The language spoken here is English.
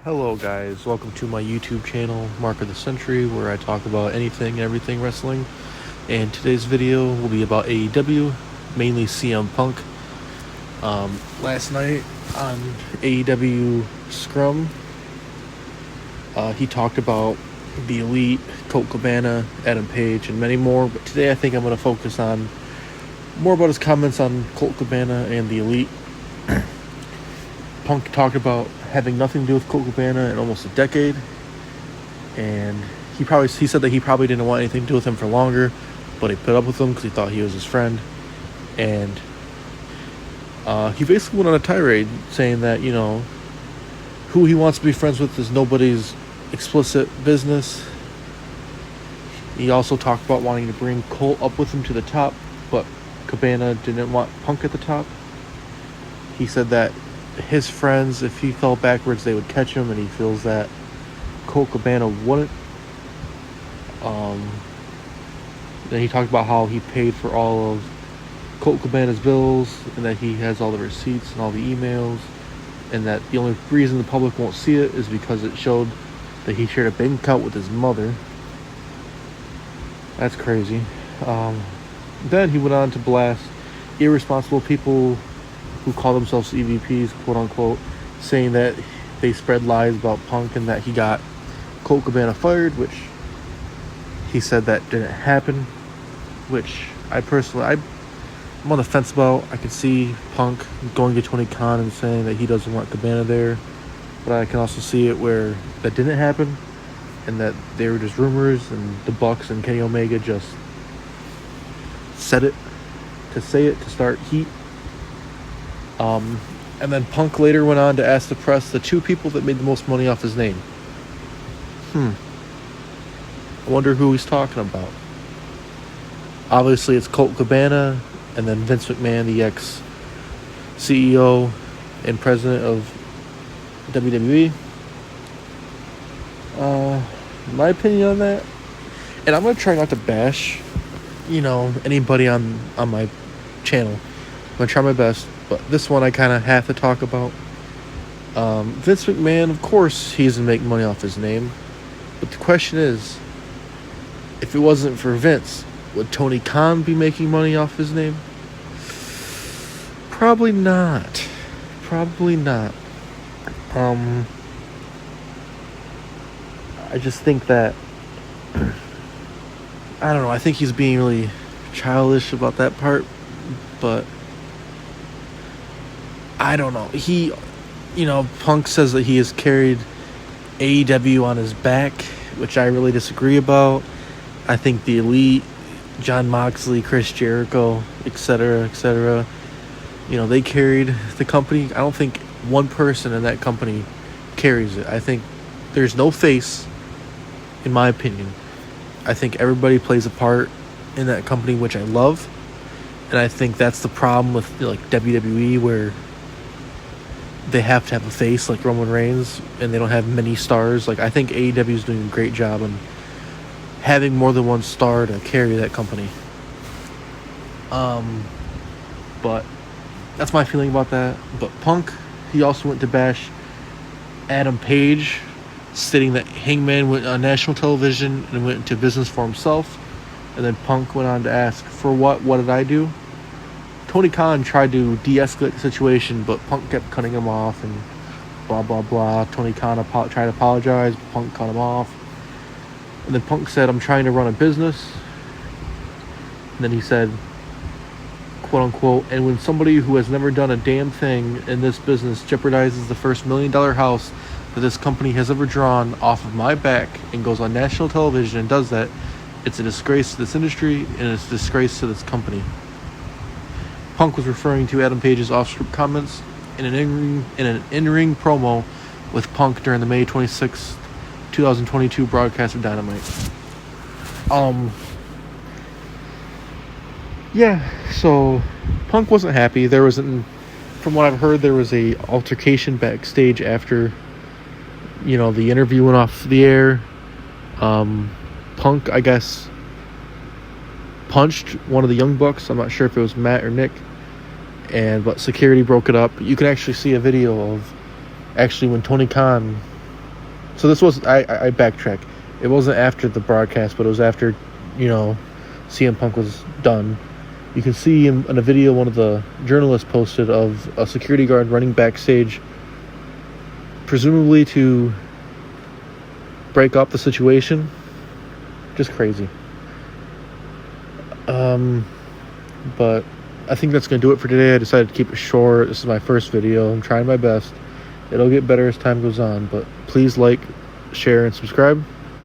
Hello guys, welcome to my YouTube channel, Mark of the Century, where I talk about anything and everything wrestling. And today's video will be about AEW, mainly CM Punk. Last night on AEW Scrum, he talked about the Elite, Colt Cabana, Adam Page, and many more. But today I think I'm going to focus on more about his comments on Colt Cabana and the Elite. Punk talked about having nothing to do with Colt Cabana in almost a decade, and he said that he probably didn't want anything to do with him for longer, but he put up with him because he thought he was his friend. And he basically went on a tirade saying that, who he wants to be friends with is nobody's explicit business. He also talked about wanting to bring Colt up with him to the top, but Cabana didn't want Punk at the top. He said that his friends, if he fell backwards, they would catch him, and he feels that Colt Cabana wouldn't. Then he talked about how he paid for all of Colt Cabana's bills, and that he has all the receipts and all the emails, and that the only reason the public won't see it is because it showed that he shared a bank account with his mother. That's crazy. Then he went on to blast irresponsible people who call themselves EVPs, quote unquote, saying that they spread lies about Punk and that he got Colt Cabana fired, which he said that didn't happen, which I'm on the fence about. I can see Punk going to Tony Khan and saying that he doesn't want Cabana there, but I can also see it where that didn't happen and that they were just rumors, and the Bucks and Kenny Omega just said it to say it to start heat. And then Punk later went on to ask the press the two people that made the most money off his name. I wonder who he's talking about. Obviously, it's Colt Cabana, and then Vince McMahon, the ex-CEO and president of WWE. My opinion on that, and I'm going to try not to bash, anybody on my channel. I'm going to try my best. But this one I kind of have to talk about. Vince McMahon, of course, he doesn't make money off his name. But the question is, if it wasn't for Vince, would Tony Khan be making money off his name? Probably not. I just think that, I don't know, I think he's being really childish about that part. But I don't know. Punk says that he has carried AEW on his back, which I really disagree about. I think the Elite, Jon Moxley, Chris Jericho, etc., they carried the company. I don't think one person in that company carries it. I think there's no face, in my opinion. I think everybody plays a part in that company, which I love. And I think that's the problem with WWE, where they have to have a face like Roman Reigns, and they don't have many stars. I think AEW is doing a great job on having more than one star to carry that company. But that's my feeling about that. But Punk, he also went to bash Adam Page, stating that Hangman went on national television and went into business for himself. And then Punk went on to ask, for what? What did I do? Tony Khan tried to de-escalate the situation, but Punk kept cutting him off and blah, blah, blah. Tony Khan tried to apologize, but Punk cut him off. And then Punk said, I'm trying to run a business. And then he said, quote unquote, and when somebody who has never done a damn thing in this business jeopardizes the first $1 million house that this company has ever drawn off of my back and goes on national television and does that, it's a disgrace to this industry and it's a disgrace to this company. Punk was referring to Adam Page's off-script comments in an in-ring promo with Punk during the May 26, 2022 broadcast of Dynamite. So Punk wasn't happy. From what I've heard, there was a altercation backstage after, the interview went off the air. Punk, I guess, punched one of the Young Bucks. I'm not sure if it was Matt or Nick. But security broke it up. You can actually see a video of when Tony Khan So this was, I backtrack. It wasn't after the broadcast, but it was after, CM Punk was done. You can see in a video one of the journalists posted of a security guard running backstage, presumably to break up the situation. Just crazy. But I think that's going to do it for today. I decided to keep it short. This is my first video. I'm trying my best. It'll get better as time goes on, but please like, share, and subscribe.